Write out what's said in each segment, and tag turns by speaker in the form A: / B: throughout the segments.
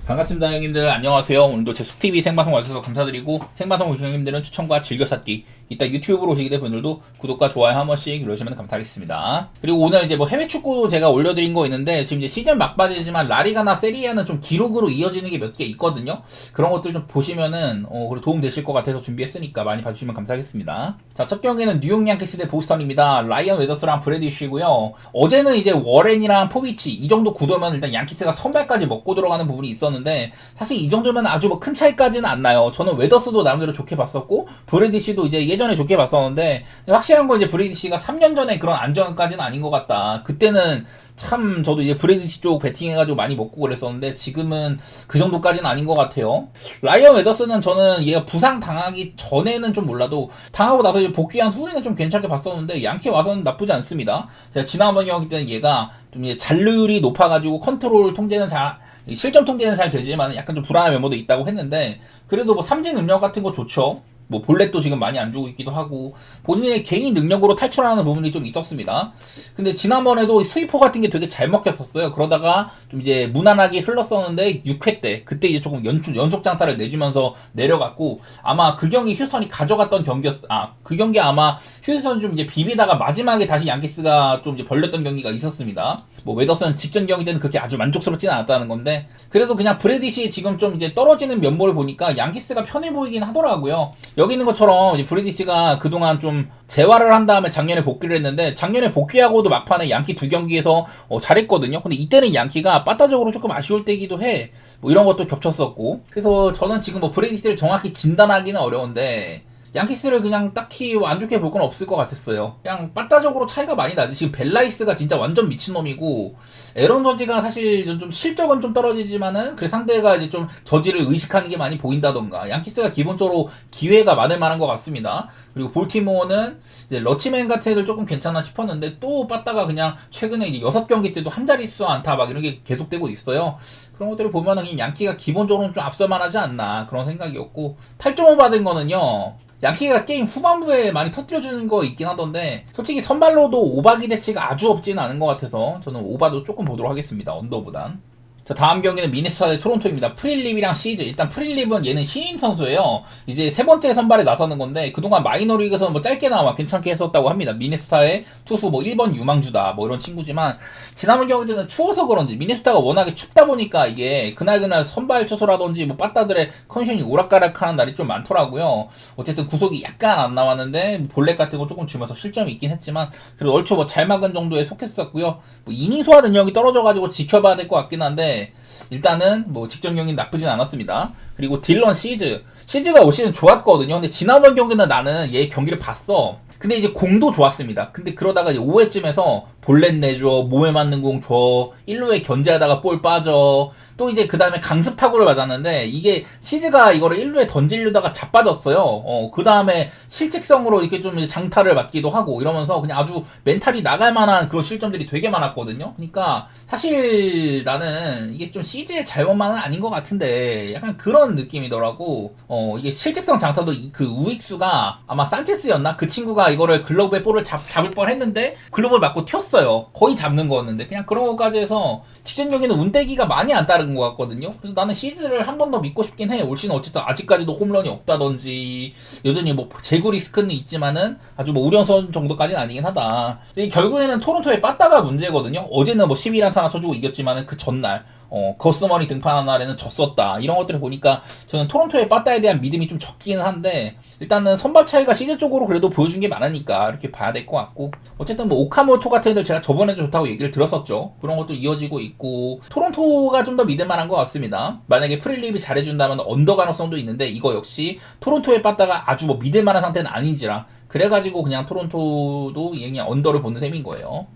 A: 반갑습니다 형님들. 안녕하세요. 오늘도 제 숲TV 생방송 와주셔서 감사드리고, 생방송 오신 형님들은 추천과 즐겨찾기, 이따 유튜브로 오시게 된 분들도 구독과 좋아요 한 번씩 눌러주시면 감사하겠습니다. 그리고 오늘 이제 뭐 해외 축구도 제가 올려드린 거 있는데, 지금 이제 시즌 막바지지만 라리가나 세리아는 좀 기록으로 이어지는 게 몇 개 있거든요. 그런 것들 좀 보시면은 그리고 도움 되실 것 같아서 준비했으니까 많이 봐주시면 감사하겠습니다. 자, 첫 경기는 뉴욕 양키스 대 보스턴입니다. 라이언 웨더스랑 브래디쉬고요. 어제는 이제 워렌이랑 포비치 이 정도 구도면 일단 양키스가 선발까지 먹고 들어가는 부분이 있었는데, 사실 이 정도면 아주 뭐 큰 차이까지는 안 나요. 저는 웨더스도 나름대로 좋게 봤었고, 브래디쉬도 이제 예전에 좋게 봤었는데, 확실한 건 이제 브래디쉬가 3년 전에 그런 안정감까지는 아닌 것 같다. 그때는 참 저도 이제 브래디쉬 쪽 배팅해가지고 많이 먹고 그랬었는데, 지금은 그 정도까지는 아닌 것 같아요. 라이언 웨더스는 저는 얘가 부상 당하기 전에는 좀 몰라도 당하고 나서 이제 복귀한 후에는 좀 괜찮게 봤었는데, 양키 와서는 나쁘지 않습니다. 제가 지난번 경기 때는 얘가 좀 이제 잔류율이 높아가지고 컨트롤 통제는 실점 통제는 잘 되지만 약간 좀 불안한 면모도 있다고 했는데, 그래도 뭐 삼진 능력 같은 거 좋죠. 뭐 볼넷도 지금 많이 안 주고 있기도 하고 본인의 개인 능력으로 탈출하는 부분이 좀 있었습니다. 근데 지난번에도 스위퍼 같은 게 되게 잘 먹혔었어요. 그러다가 좀 이제 무난하게 흘렀었는데 6회 때 그때 이제 조금 연속 장타를 내주면서 내려갔고, 아마 그 경기 휴스턴이 가져갔던 그 경기 아마 휴스턴이 좀 이제 비비다가 마지막에 다시 양키스가 좀 이제 벌렸던 경기가 있었습니다. 뭐 웨더스는 직전 경기 때는 그렇게 아주 만족스럽지는 않았다는 건데, 그래도 그냥 브래디시 지금 좀 이제 떨어지는 면모를 보니까 양키스가 편해 보이긴 하더라고요. 여기 있는 것처럼 이제 브래디시가 그동안 좀 재활을 한 다음에 작년에 복귀를 했는데, 작년에 복귀하고도 막판에 양키 2경기에서 잘했거든요. 근데 이때는 양키가 빠따적으로 조금 아쉬울 때기도 해. 뭐 이런 것도 겹쳤었고, 그래서 저는 지금 뭐 브래디시를 정확히 진단하기는 어려운데, 양키스를 그냥 딱히 안 좋게 볼 건 없을 것 같았어요. 그냥 빠따적으로 차이가 많이 나지. 지금 벨라이스가 진짜 완전 미친놈이고, 에런 저지가 사실 좀 실적은 좀 떨어지지만은 그 상대가 이제 좀 저지를 의식하는 게 많이 보인다던가, 양키스가 기본적으로 기회가 많을 만한 것 같습니다. 그리고 볼티모어는 이제 러치맨 같은 애들 조금 괜찮아 싶었는데, 또 빠따가 그냥 최근에 이제 6경기 때도 한 자릿수 안타 막 이런 게 계속되고 있어요. 그런 것들을 보면은 그냥 양키가 기본적으로 좀 앞설만 하지 않나 그런 생각이었고, 8.5 받은 거는요, 양키가 게임 후반부에 많이 터뜨려주는 거 있긴 하던데, 솔직히 선발로도 오바 기대치가 아주 없지는 않은 것 같아서 저는 오바도 조금 보도록 하겠습니다. 언더보단. 자, 다음 경기는 미네소타 대 토론토입니다. 프릴립이랑 시즈. 일단 프릴립은 얘는 신인 선수예요. 이제 세 번째 선발에 나서는 건데, 그동안 마이너리그에서는 뭐 짧게나마 괜찮게 했었다고 합니다. 미네소타의 투수 뭐 1번 유망주다 뭐 이런 친구지만, 지난번 경기 때는 추워서 그런지 미네소타가 워낙에 춥다 보니까 이게 그날 선발 투수라든지 뭐 빠따들의 컨디션이 오락가락하는 날이 좀 많더라고요. 어쨌든 구속이 약간 안 나왔는데 볼넷 같은 거 조금 주면서 실점이 있긴 했지만, 그래도 얼추 뭐 잘 막은 정도에 속했었고요. 뭐 이닝 소화 능력이 떨어져가지고 지켜봐야 될 것 같긴 한데, 일단은 뭐 직전 경기는 나쁘진 않았습니다. 그리고 딜런 시즈가 올 시즌 좋았거든요. 근데 지난번 경기는 나는 얘 경기를 봤어. 근데 이제 공도 좋았습니다. 근데 그러다가 이제 5회쯤에서 볼넷 내줘, 몸에 맞는 공 줘, 1루에 견제하다가 볼 빠져, 또 이제 그 다음에 강습 타구를 맞았는데, 이게 시즈가 이거를 1루에 던지려다가 자빠졌어요. 그 다음에 실책성으로 이렇게 좀 장타를 맞기도 하고 이러면서 그냥 아주 멘탈이 나갈 만한 그런 실점들이 되게 많았거든요. 그러니까 사실 나는 이게 좀 시즈의 잘못만은 아닌 것 같은데, 약간 그런 느낌이더라고. 이게 실책성 장타도 그 우익수가 아마 산체스였나? 그 친구가 이거를 글러브에 볼을 잡을 뻔 했는데 글러브를 맞고 튀었어요. 거의 잡는 거였는데, 그냥 그런 것까지 해서 직전 경기는 운대기가 많이 안 따른 것 같거든요. 그래서 나는 시즈를 한 번 더 믿고 싶긴 해. 올 시즌 어쨌든 아직까지도 홈런이 없다든지, 여전히 뭐 재구 리스크는 있지만은 아주 뭐 우려선 정도까지는 아니긴 하다. 결국에는 토론토의 빠따가 문제거든요. 어제는 뭐 11안타 하나 쳐주고 이겼지만은 그 전날 거스머니 등판한 날에는 졌었다. 이런 것들을 보니까 저는 토론토의 빠따에 대한 믿음이 좀 적기는 한데, 일단은 선발 차이가 시즌 쪽으로 그래도 보여준 게 많으니까 이렇게 봐야 될 것 같고, 어쨌든 뭐 오카모토 같은 애들 제가 저번에도 좋다고 얘기를 들었었죠. 그런 것도 이어지고 있고, 토론토가 좀 더 믿을만한 것 같습니다. 만약에 프릴립이 잘해준다면 언더 가능성도 있는데, 이거 역시 토론토의 빠따가 아주 뭐 믿을만한 상태는 아닌지라, 그래가지고 그냥 토론토도 그냥 언더를 보는 셈인 거예요.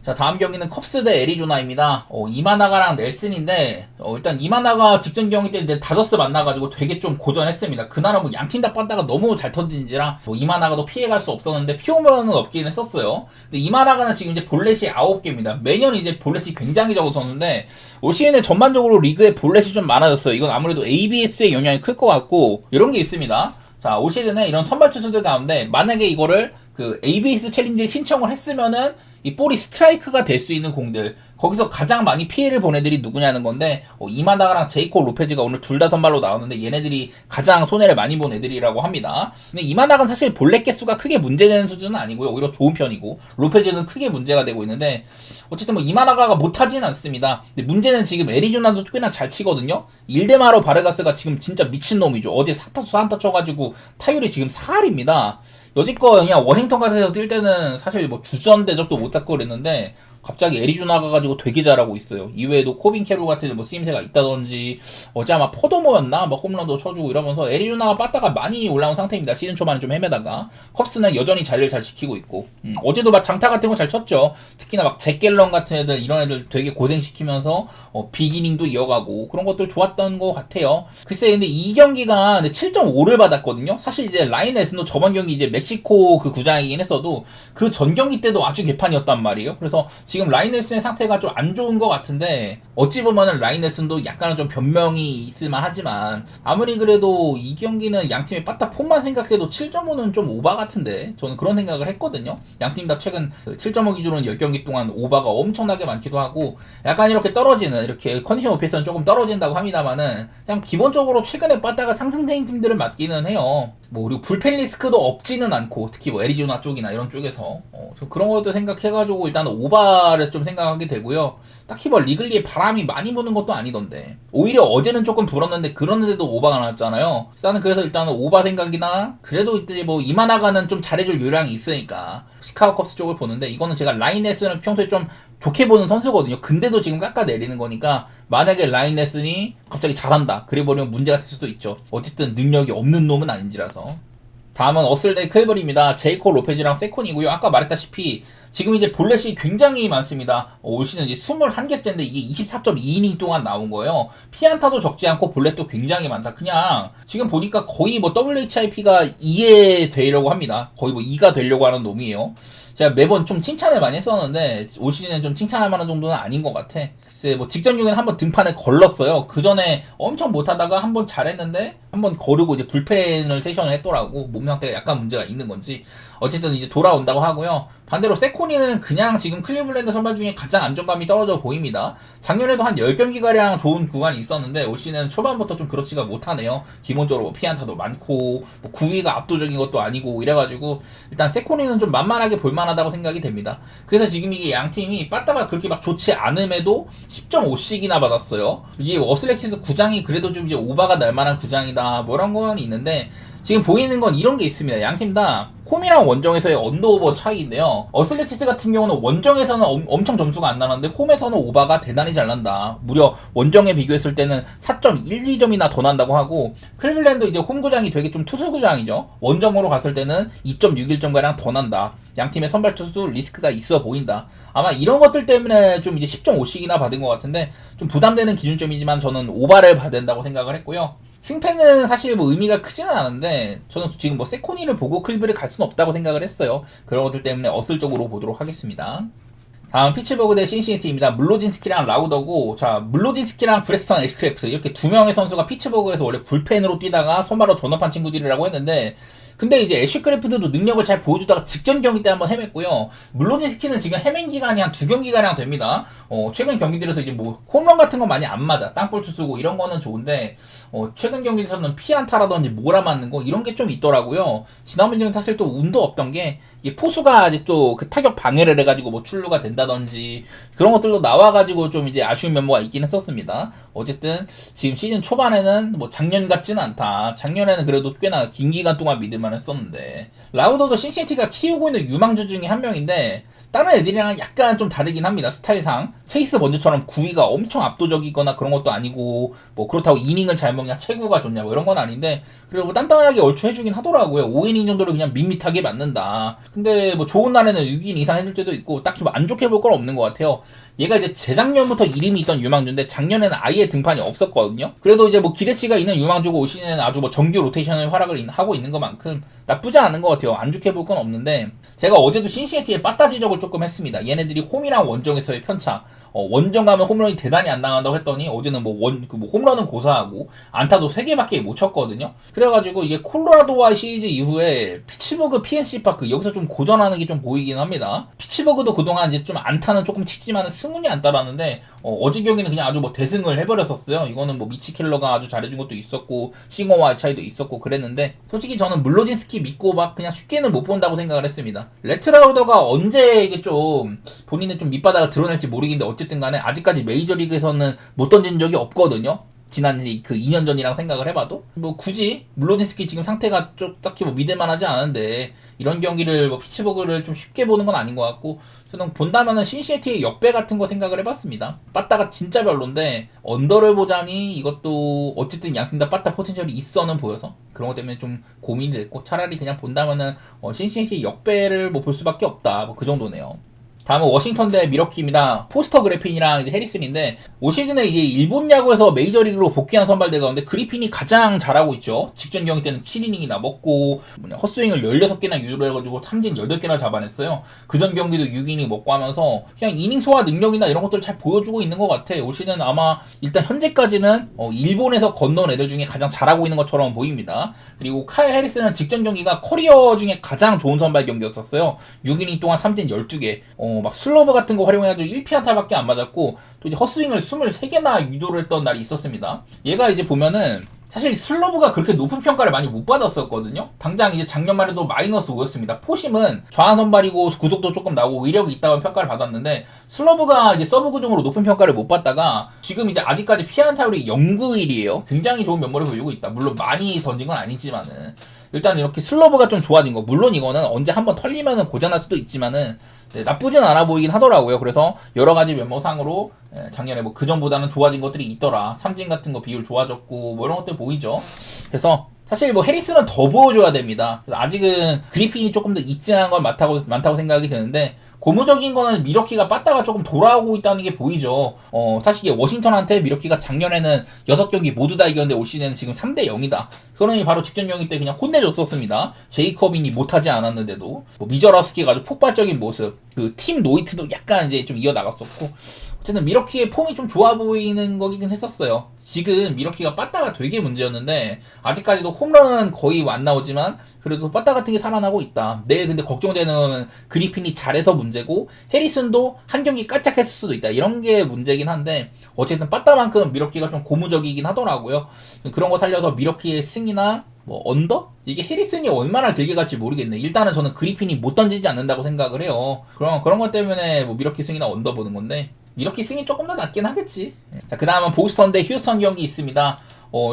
A: 자, 다음 경기는 컵스 대 애리조나입니다. 이마나가랑 넬슨인데, 일단 이마나가 직전 경기 때 이제 다저스 만나가지고 되게 좀 고전했습니다. 그날은 뭐 양팀 다 빠다가 너무 잘 터진지라 뭐 이마나가도 피해갈 수 없었는데 피오면은 없긴 했었어요. 근데 이마나가는 지금 이제 볼넷이 9개입니다. 매년 이제 볼넷이 굉장히 적었었는데, 올 시즌에 전반적으로 리그에 볼넷이 좀 많아졌어요. 이건 아무래도 ABS의 영향이 클 것 같고, 이런 게 있습니다. 자, 올 시즌에 이런 선발 투수들 가운데 만약에 이거를 그 ABS 챌린지 신청을 했으면은 이 볼이 스트라이크가 될 수 있는 공들, 거기서 가장 많이 피해를 본 애들이 누구냐는 건데, 이마다가랑 제이코 로페즈가 오늘 둘 다 선발로 나오는데 얘네들이 가장 손해를 많이 본 애들이라고 합니다. 근데 이마다가는 사실 볼넷 개수가 크게 문제되는 수준은 아니고요. 오히려 좋은 편이고, 로페즈는 크게 문제가 되고 있는데, 어쨌든 뭐 이마다가가 못하진 않습니다. 근데 문제는 지금 애리조나도 꽤나 잘 치거든요. 일데마로 바르가스가 지금 진짜 미친놈이죠. 어제 4타수 1타 쳐가지고 타율이 지금 4할입니다. 여지껏 그냥 워싱턴 같은 데서 뛸 때는 사실 뭐 주전 대접도 못 잡고 그랬는데 갑자기 애리조나 가가지고 되게 잘하고 있어요. 이외에도 코빈 캐롤 같은 뭐 쓰임새가 있다든지 어제 아마 포도모였나 막 홈런도 쳐주고 이러면서 애리조나가 빠따가 많이 올라온 상태입니다. 시즌 초반에 좀 헤매다가 컵스는 여전히 자리를 잘 지키고 있고 어제도 막 장타 같은 거 잘 쳤죠. 특히나 막 잭갤런 같은 애들 이런 애들 되게 고생시키면서 비기닝도 이어가고 그런 것들 좋았던 것 같아요. 글쎄 근데 이 경기가 7.5를 받았거든요. 사실 이제 라인에스도 저번 경기 이제 멕시코 그 구장이긴 했어도 그 전 경기 때도 아주 개판이었단 말이에요. 그래서 지금 라인넬슨의 상태가 좀 안 좋은 것 같은데 어찌 보면은 라인넬슨도 약간은 좀 변명이 있을만 하지만 아무리 그래도 이 경기는 양팀의 빠따 폼만 생각해도 7.5는 좀 오바 같은데 저는 그런 생각을 했거든요. 양팀 다 최근 7.5 기준으로는 10경기 동안 오바가 엄청나게 많기도 하고 약간 이렇게 떨어지는 이렇게 컨디션 오피스는 조금 떨어진다고 합니다만은 그냥 기본적으로 최근에 빠따가 상승세인 팀들을 맞기는 해요. 뭐 그리고 불펜 리스크도 없지는 않고 특히 뭐 애리조나 쪽이나 이런 쪽에서 좀 그런 것도 생각해가지고 일단 오바를 좀 생각하게 되고요. 딱히 뭐 리글리에 바람이 많이 부는 것도 아니던데 오히려 어제는 조금 불었는데 그런데도 오바가 나왔잖아요. 그래서 일단은 오바 생각이나 그래도 이때 뭐 이마나가는 좀 잘해줄 요량이 있으니까 시카고 컵스 쪽을 보는데 이거는 제가 라인네슨을 평소에 좀 좋게 보는 선수거든요. 근데도 지금 깎아내리는 거니까 만약에 라인네슨이 갑자기 잘한다 그래버리면 문제가 될 수도 있죠. 어쨌든 능력이 없는 놈은 아닌지라서. 다음은 어슬데이 클버리입니다. 제이코 로페즈랑 세콘이고요. 아까 말했다시피 지금 이제 볼넷이 굉장히 많습니다. 올 시즌 이제 21개째인데 이게 24.2이닝 동안 나온 거예요. 피안타도 적지 않고 볼넷도 굉장히 많다. 그냥 지금 보니까 거의 뭐 WHIP가 2에 되려고 합니다. 거의 뭐 2가 되려고 하는 놈이에요. 제가 매번 좀 칭찬을 많이 했었는데 올 시즌에 좀 칭찬할 만한 정도는 아닌 것 같아. 글쎄 뭐 직전 중에는 한번 등판에 걸렀어요. 그 전에 엄청 못하다가 한번 잘했는데 한번 거르고 이제 불펜을 세션을 했더라고. 몸 상태가 약간 문제가 있는 건지. 어쨌든 이제 돌아온다고 하고요. 반대로 세코니는 그냥 지금 클리블랜드 선발 중에 가장 안정감이 떨어져 보입니다. 작년에도 한 10경기가량 좋은 구간이 있었는데 올 시즌은 초반부터 좀 그렇지가 못하네요. 기본적으로 피안타도 많고 뭐 구위가 압도적인 것도 아니고 이래가지고 일단 세코니는 좀 만만하게 볼만하다고 생각이 됩니다. 그래서 지금 이게 양팀이 빠따가 그렇게 막 좋지 않음에도 10.5씩이나 받았어요. 이게 어슬렉시스 구장이 그래도 좀 이제 오바가 날 만한 구장이다 뭐 이런 건 있는데 지금 보이는 건 이런 게 있습니다. 양팀 다 홈이랑 원정에서의 언더오버 차이인데요. 어슬레티스 같은 경우는 원정에서는 엄청 점수가 안 나는데 홈에서는 오바가 대단히 잘 난다. 무려 원정에 비교했을 때는 4.12점이나 더 난다고 하고 클리블랜드 이제 홈구장이 되게 좀 투수구장이죠. 원정으로 갔을 때는 2.61점가량 더 난다. 양팀의 선발 투수 리스크가 있어 보인다. 아마 이런 것들 때문에 좀 이제 10.5씩이나 받은 것 같은데 좀 부담되는 기준점이지만 저는 오바를 받는다고 생각을 했고요. 승패는 사실 뭐 의미가 크지는 않은데 저는 지금 뭐 세코니를 보고 클리브를 갈 수는 없다고 생각을 했어요. 그런 것들 때문에 어슬 쪽으로 보도록 하겠습니다. 다음 피츠버그 대 신시내티입니다. 물로진스키랑 라우더고 자 물로진스키랑 브렉스턴 애시크래프트 이렇게 두 명의 선수가 피츠버그에서 원래 불펜으로 뛰다가 선발로 전업한 친구들이라고 했는데 근데 이제 애쉬크래프트도 능력을 잘 보여주다가 직전 경기 때 한번 헤맸고요. 물로진스키는 지금 헤맨 기간이 한 2경기가량 됩니다. 최근 경기들에서 이제 뭐 홈런 같은 건 많이 안 맞아. 땅볼 투수고 이런 거는 좋은데 최근 경기에서는 피안타라든지 몰아 맞는 거 이런 게 좀 있더라고요. 지난번에는 사실 또 운도 없던 게 이게 포수가 이제 또 그 타격 방해를 해가지고 뭐 출루가 된다든지 그런 것들도 나와가지고 좀 이제 아쉬운 면모가 있긴 했었습니다. 어쨌든 지금 시즌 초반에는 뭐 작년 같지는 않다. 작년에는 그래도 꽤나 긴 기간 동안 믿을만 했었는데 라우더도 신시내티가 키우고 있는 유망주 중에 한 명인데 다른 애들이랑 약간 좀 다르긴 합니다. 스타일상 체이스 번즈처럼 구위가 엄청 압도적이거나 그런 것도 아니고 뭐 그렇다고 이닝을 잘 먹냐 체구가 좋냐 뭐 이런 건 아닌데 그리고 뭐 단단하게 얼추 해주긴 하더라고요. 5이닝 정도를 그냥 밋밋하게 맞는다. 근데 뭐 좋은 날에는 6이닝 이상 해줄 때도 있고 딱히 뭐 안 좋게 볼 건 없는 것 같아요. 얘가 이제 재작년부터 이름이 있던 유망주인데 작년에는 아예 등판이 없었거든요. 그래도 이제 뭐 기대치가 있는 유망주고 올 시즌에는 아주 뭐 정규 로테이션을 활약을 하고 있는 것만큼 나쁘지 않은 것 같아요. 안 좋게 볼 건 없는데 제가 어제도 신시내티에 빠따 지적을 조금 했습니다. 얘네들이 홈이랑 원정에서의 편차, 원정 가면 홈런이 대단히 안 나간다고 했더니 어제는 홈런은 고사하고 안타도 3개밖에 못 쳤거든요. 그래가지고 이게 콜로라도와 시리즈 이후에 피츠버그 PNC 파크 여기서 좀 고전하는 게 좀 보이긴 합니다. 피츠버그도 그동안 이제 좀 안타는 조금 치지만 승운이 안 따랐는데 어제 경기는 그냥 아주 대승을 해버렸었어요. 이거는 미치 켈러가 아주 잘해준 것도 있었고 싱어와의 차이도 있었고 그랬는데 솔직히 저는 물로진스키 믿고 막 그냥 쉽게는 못 본다고 생각을 했습니다. 레트라우더가 언제 이게 좀 본인의 좀 밑바닥을 드러낼지 모르겠는데 어쨌든 간에 아직까지 메이저리그에서는 못 던진 적이 없거든요. 지난 그 2년 전이랑 생각을 해봐도 굳이 물로진스키 지금 상태가 좀 딱히 믿을만하지 않은데 이런 경기를 피츠버그를 좀 쉽게 보는 건 아닌 것 같고 저는 본다면은 신시내티의 역배 같은 거 생각을 해봤습니다. 빠따가 진짜 별론데 언더를 보자니 이것도 어쨌든 양팀 다 빠따 포텐셜이 있어는 보여서 그런 것 때문에 좀 고민이 됐고 차라리 그냥 본다면은 신시내티의 역배를 볼 수밖에 없다 그 정도네요. 다음은 워싱턴 대 미러키입니다. 포스터 그래핀이랑 이제 해리슨인데 올 시즌에 이제 일본 야구에서 메이저리그로 복귀한 선발대 가운데 그리핀이 가장 잘하고 있죠. 직전 경기 때는 7이닝이나 먹고 헛스윙을 16개나 유도해가지고 삼진 8개나 잡아냈어요. 그전 경기도 6이닝 먹고 하면서 그냥 이닝 소화 능력이나 이런 것들을 잘 보여주고 있는 것 같아. 올 시즌 아마 일단 현재까지는 일본에서 건너온 애들 중에 가장 잘하고 있는 것처럼 보입니다. 그리고 카일 해리슨은 직전 경기가 커리어 중에 가장 좋은 선발 경기였었어요. 6이닝 동안 삼진 12개. 막 슬러브 같은 거 활용해가지고 1피안타밖에 안 맞았고 또 이제 헛스윙을 23개나 유도를 했던 날이 있었습니다. 얘가 이제 보면은 사실 슬러브가 그렇게 높은 평가를 많이 못 받았었거든요. 당장 이제 작년만 해도 마이너스 5였습니다. 포심은 좌한 선발이고 구속도 조금 나오고 위력이 있다고 평가를 받았는데 슬러브가 이제 서브 구종으로 높은 평가를 못 받다가 지금 이제 아직까지 피안타율이 0.91이에요. 굉장히 좋은 면모를 보이고 있다. 물론 많이 던진 건 아니지만은 일단 이렇게 슬러브가 좀 좋아진 거. 물론 이거는 언제 한번 털리면은 고장날 수도 있지만은 나쁘진 않아 보이긴 하더라고요. 그래서 여러 가지 면모상으로 작년에 그 전보다는 좋아진 것들이 있더라. 삼진 같은 거 비율 좋아졌고 이런 것들 보이죠. 그래서 사실 해리슨은 더 보여줘야 됩니다. 아직은 그리핀이 조금 더 입증한 건 많다고 생각이 드는데 고무적인 거는 미러키가 빠따가 조금 돌아오고 있다는 게 보이죠. 사실 이게 워싱턴한테 미러키가 작년에는 6경기 모두 다 이겼는데 올 시즌에는 지금 3대 0이다. 그러니 바로 직전 경기 때 그냥 혼내줬었습니다. 제이커빈이 못하지 않았는데도 미저러스키가 아주 폭발적인 모습, 그 팀 노이트도 약간 이제 좀 이어나갔었고 어쨌든 미러키의 폼이 좀 좋아 보이는 거긴 했었어요. 지금 미러키가 빠따가 되게 문제였는데 아직까지도 홈런은 거의 안 나오지만 그래도 빠따 같은 게 살아나고 있다. 내일 근데 걱정되는 거는 그리핀이 잘해서 문제고 해리슨도 한 경기 깔짝했을 수도 있다. 이런 게 문제긴 한데 어쨌든 빠따만큼 미러키가 좀 고무적이긴 하더라고요. 그런 거 살려서 미러키의 승이나 언더? 이게 해리슨이 얼마나 길게 갈지 모르겠네. 일단은 저는 그리핀이 못 던지지 않는다고 생각을 해요. 그런 것 때문에 미러키 승이나 언더 보는 건데 미러키 승이 조금 더 낫긴 하겠지. 자, 그 다음은 보스턴 대 휴스턴 경기 있습니다.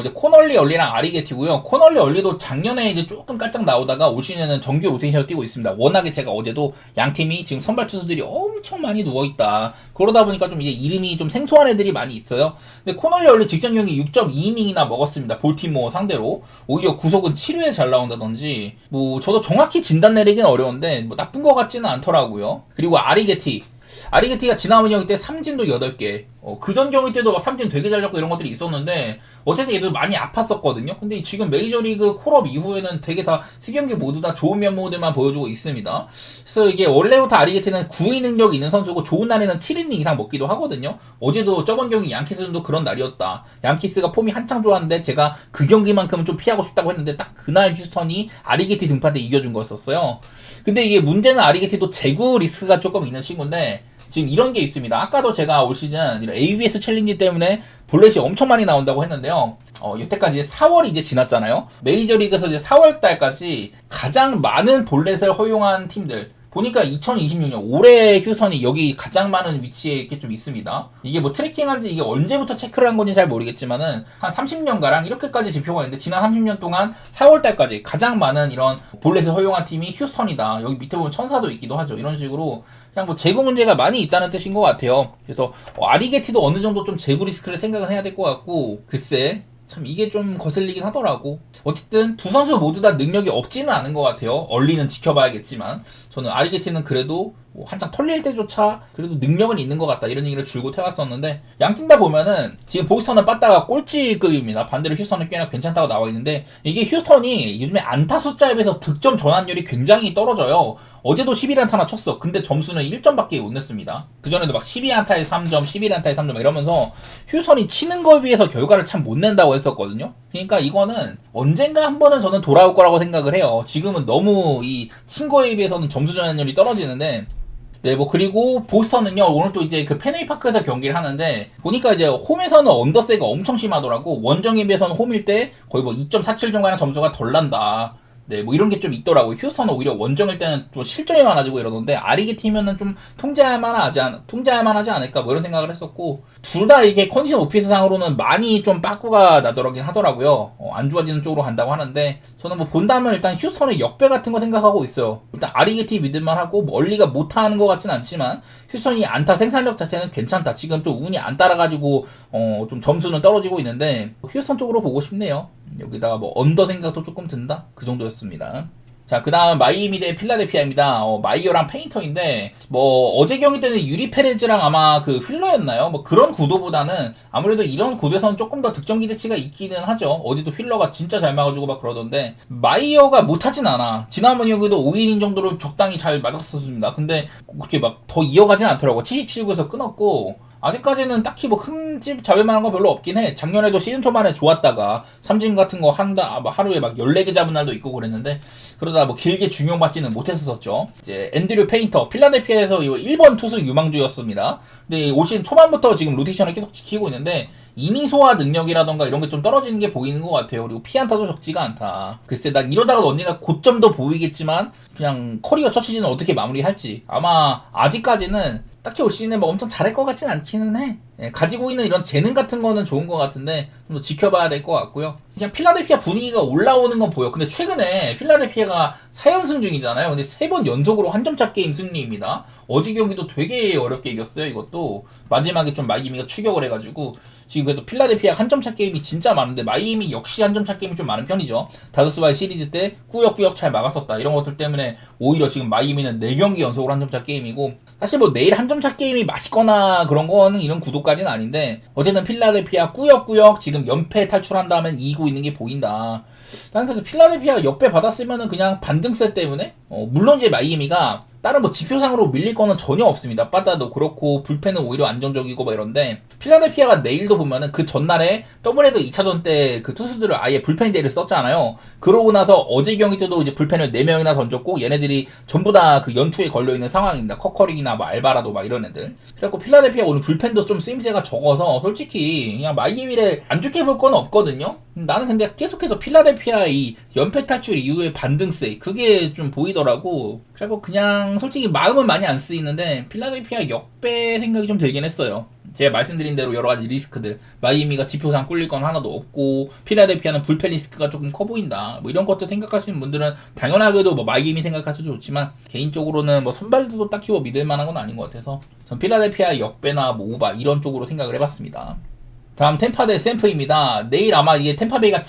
A: 이제 코널리 얼리랑 아리게티고요. 코널리 얼리도 작년에 이제 조금 깔짝 나오다가 올 시즌에는 정규 로테이션을 뛰고 있습니다. 워낙에 제가 어제도 양 팀이 지금 선발 투수들이 엄청 많이 누워있다. 그러다 보니까 좀 이제 이름이 좀 생소한 애들이 많이 있어요. 근데 코널리 얼리 직전 경기 6.2이닝이나 먹었습니다. 볼티모어 상대로. 오히려 구속은 7회에 잘 나온다든지. 저도 정확히 진단 내리긴 어려운데 나쁜 것 같지는 않더라고요. 그리고 아리게티가 지난번 경기 때 삼진도 8개. 그전 경기 때도 막 삼진 되게 잘 잡고 이런 것들이 있었는데 어쨌든 얘들 많이 아팠었거든요. 근데 지금 메이저리그 콜업 이후에는 되게 다 3경기 모두 다 좋은 면모들만 보여주고 있습니다. 그래서 이게 원래부터 아리게티는 9위 능력이 있는 선수고 좋은 날에는 7이닝 이상 먹기도 하거든요. 어제도 저번 경기 양키스도 그런 날이었다. 양키스가 폼이 한창 좋았는데 제가 그 경기만큼은 좀 피하고 싶다고 했는데 딱 그날 휴스턴이 아리게티 등판 때 이겨준 거였었어요. 근데 이게 문제는 아리게티도 재구 리스크가 조금 있는 친구인데 지금 이런 게 있습니다. 아까도 제가 올 시즌 이런 ABS 챌린지 때문에 볼넷이 엄청 많이 나온다고 했는데요. 여태까지 4월이 이제 지났잖아요. 메이저리그에서 이제 4월 달까지 가장 많은 볼넷을 허용한 팀들 보니까 2026년 올해 휴스턴이 여기 가장 많은 위치에 이렇게 좀 있습니다. 이게 트래킹한지 이게 언제부터 체크를 한 건지 잘 모르겠지만은 한 30년가량 이렇게까지 지표가 있는데 지난 30년 동안 4월 달까지 가장 많은 이런 볼넷을 허용한 팀이 휴스턴이다. 여기 밑에 보면 천사도 있기도 하죠. 이런 식으로 그냥 재구 문제가 많이 있다는 뜻인 것 같아요. 그래서 아리게티도 어느 정도 좀 재구 리스크를 생각은 해야 될 것 같고 글쎄 참 이게 좀 거슬리긴 하더라고. 어쨌든 두 선수 모두 다 능력이 없지는 않은 것 같아요. 얼리는 지켜봐야겠지만 저는 아리게티는 그래도 뭐 한창 털릴 때조차 그래도 능력은 있는 것 같다 이런 얘기를 줄곧 해왔었는데 양 팀 다 보면은 지금 보스턴은 빠따가 꼴찌급입니다. 반대로 휴스턴은 꽤나 괜찮다고 나와 있는데 이게 휴스턴이 요즘에 안타 숫자에 비해서 득점 전환율이 굉장히 떨어져요. 어제도 11안타나 쳤어. 근데 점수는 1점밖에 못 냈습니다. 그전에도 막 12안타에 3점, 11안타에 3점 이러면서 휴선이 치는 거에 비해서 결과를 참 못 낸다고 했었거든요. 그러니까 이거는 언젠가 한 번은 저는 돌아올 거라고 생각을 해요. 지금은 너무 이 친 거에 비해서는 점수 전환율이 떨어지는데 네, 뭐, 그리고, 보스턴은요, 오늘 또 이제 그 페네이파크에서 경기를 하는데, 보니까 이제 홈에서는 언더세가 엄청 심하더라고. 원정에 비해서는 홈일 때 거의 뭐 2.47 정도 점수가 덜 난다. 네, 뭐 이런 게 좀 있더라고요. 휴스턴은 오히려 원정일 때는 또 실점이 많아지고 이러던데, 아리게 팀이면은 좀 통제할 만하지 않을까, 뭐 이런 생각을 했었고, 둘 다 이게 컨디션 오피스 상으로는 많이 좀 빠꾸가 나더라긴 하더라고요. 안 좋아지는 쪽으로 간다고 하는데, 저는 뭐 본다면 일단 휴스턴의 역배 같은 거 생각하고 있어요. 일단 아리게 팀 믿을만 하고, 멀리가 못하는 것 같진 않지만, 휴스턴이 안타 생산력 자체는 괜찮다. 지금 좀 운이 안 따라가지고, 좀 점수는 떨어지고 있는데, 휴스턴 쪽으로 보고 싶네요. 여기다가 뭐 언더 생각도 조금 든다? 그 정도였습니다. 자, 그 다음 마이애미 대 필라델피아입니다. 마이어랑 페인터인데 뭐 어제 경기 때는 유리 페레즈랑 아마 그 휠러였나요? 뭐 그런 구도보다는 아무래도 이런 구도에서는 조금 더 득점 기대치가 있기는 하죠. 어제도 휠러가 진짜 잘 막아주고 막 그러던데 마이어가 못하진 않아. 지난번 경기도 5이닝 정도로 적당히 잘 맞았었습니다. 근데 그렇게 막 더 이어가진 않더라고. 77구에서 끊었고 아직까지는 딱히 뭐 흠집 잡을 만한 거 별로 없긴 해. 작년에도 시즌 초반에 좋았다가 삼진 같은 거 하루에 막 14개 잡은 날도 있고 그랬는데 그러다 뭐 길게 중용받지는 못했었죠. 이제 앤드류 페인터 필라델피아에서 1번 투수 유망주였습니다. 근데 올 시즌 초반부터 지금 로테이션을 계속 지키고 있는데 이닝 소화 능력이라던가 이런 게 좀 떨어지는 게 보이는 것 같아요. 그리고 피안타도 적지가 않다. 글쎄 난 이러다가 언젠가 고점도 보이겠지만 그냥 커리어 첫 시즌을 어떻게 마무리할지 아마 아직까지는 딱히 올 시즌에 뭐 엄청 잘할 것 같진 않기는 해. 예, 가지고 있는 이런 재능 같은 거는 좋은 것 같은데 좀 더 지켜봐야 될 것 같고요. 그냥 필라델피아 분위기가 올라오는 건 보여. 근데 최근에 필라델피아가 4연승 중이잖아요. 근데 3번 연속으로 한 점차 게임 승리입니다. 어제 경기도 되게 어렵게 이겼어요. 이것도 마지막에 좀 마이애미가 추격을 해가지고 지금 그래도 필라델피아 한 점차 게임이 진짜 많은데 마이애미 역시 한 점차 게임이 좀 많은 편이죠. 다저스와의 시리즈 때 꾸역꾸역 잘 막았었다. 이런 것들 때문에 오히려 지금 마이애미는 4경기 연속으로 한 점차 게임이고 사실 뭐 내일 한 점차 게임이 맛있거나 그런 거는 이런 구도까지는 아닌데 어쨌든 필라델피아 꾸역꾸역 지금 연패 탈출한 다음엔 이기고 있는 게 보인다. 나는 그래서 필라델피아가 역배 받았으면은 그냥 반등세 때문에 물론 이제 마이애미가 다른 뭐 지표상으로 밀릴 거는 전혀 없습니다. 빠따도 그렇고 불펜은 오히려 안정적이고 막 이런데 필라델피아가 내일도 보면은 그 전날에 더블헤더 2차전 때 그 투수들을 아예 불펜 데이를 썼잖아요. 그러고 나서 어제 경기 때도 이제 불펜을 4명이나 던졌고 얘네들이 전부 다 그 연투에 걸려있는 상황입니다. 커커링이나 뭐 알바라도 막 이런 애들. 그래갖고 필라델피아 오늘 불펜도 좀 쓰임새가 적어서 솔직히 그냥 마이애미를 안 좋게 볼 건 없거든요. 나는 근데 계속해서 필라델피아 이 연패 탈출 이후의 반등세 그게 좀 보이더라고. 그리고 그냥 솔직히 마음은 많이 안 쓰이는데 필라델피아 역배 생각이 좀 들긴 했어요. 제가 말씀드린 대로 여러 가지 리스크들 마이애미가 지표상 꿀릴 건 하나도 없고 필라델피아는 불펜 리스크가 조금 커 보인다. 뭐 이런 것들 생각하시는 분들은 당연하게도 뭐 마이애미 생각하셔도 좋지만 개인적으로는 뭐 선발도 딱히 뭐 믿을 만한 건 아닌 것 같아서 전 필라델피아 역배나 뭐 오바 이런 쪽으로 생각을 해봤습니다. 다음 템파 대 샌프입니다. 내일 아마 이게 템파베이가